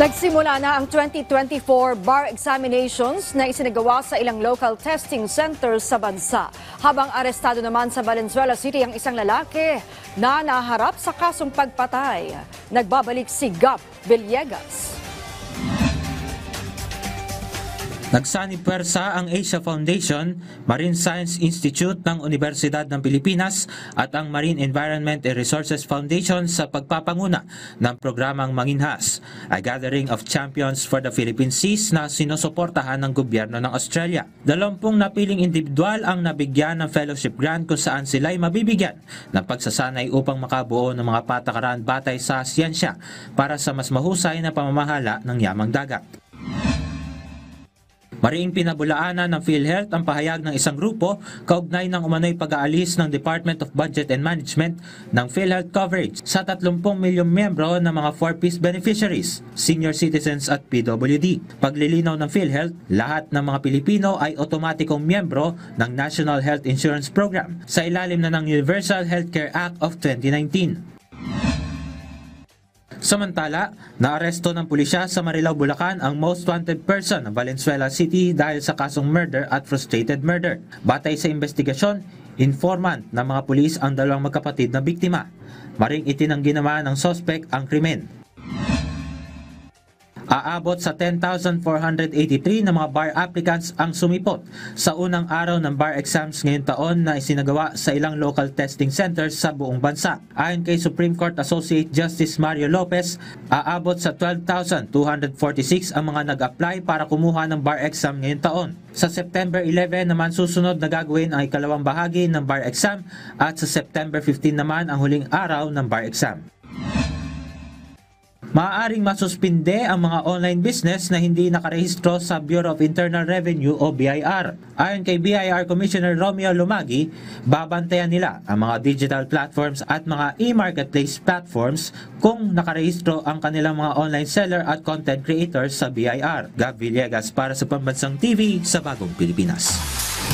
Nagsimula na ang 2024 bar examinations na isinagawa sa ilang local testing centers sa bansa. Habang arestado naman sa Valenzuela City ang isang lalaki na naharap sa kasong pagpatay. Nagbabalik si Gap Villegas. Nagsanipuwersa ang Asia Foundation, Marine Science Institute ng Universidad ng Pilipinas at ang Marine Environment and Resources Foundation sa pagpapanguna ng programang Manginhas, a gathering of champions for the Philippine Seas na sinusuportahan ng gobyerno ng Australia. 20 napiling individual ang nabigyan ng fellowship grant kung saan sila ay mabibigyan ng pagsasanay upang makabuo ng mga patakaran batay sa siyensya para sa mas mahusay na pamamahala ng yamang dagat. Mariing pinabulaanan ng PhilHealth ang pahayag ng isang grupo kaugnay ng umano'y pag-aalis ng Department of Budget and Management ng PhilHealth coverage sa 30 milyong miyembro ng mga 4-piece beneficiaries, senior citizens at PWD. Paglilinaw ng PhilHealth, lahat ng mga Pilipino ay otomatikong miyembro ng National Health Insurance Program sa ilalim na ng Universal Healthcare Act of 2019. Samantala, naaresto ng pulisya sa Marilao, Bulacan ang most wanted person ng Valenzuela City dahil sa kasong murder at frustrated murder. Batay sa investigasyon, informant ng mga pulis ang dalawang magkapatid na biktima. Maring itinanggi naman ng sospek ang krimen. Aabot sa 10,483 na mga bar applicants ang sumipot sa unang araw ng bar exams ngayong taon na isinagawa sa ilang local testing centers sa buong bansa. Ayon kay Supreme Court Associate Justice Mario Lopez, aabot sa 12,246 ang mga nag-apply para kumuha ng bar exam ngayong taon. Sa September 11 naman susunod na gagawin ang ikalawang bahagi ng bar exam at sa September 15 naman ang huling araw ng bar exam. Maaaring masuspinde ang mga online business na hindi nakarehistro sa Bureau of Internal Revenue o BIR. Ayon kay BIR Commissioner Romeo Lumagi, babantayan nila ang mga digital platforms at mga e-marketplace platforms kung nakarehistro ang kanilang mga online seller at content creators sa BIR. Gab Villegas para sa Pambansang TV sa Bagong Pilipinas.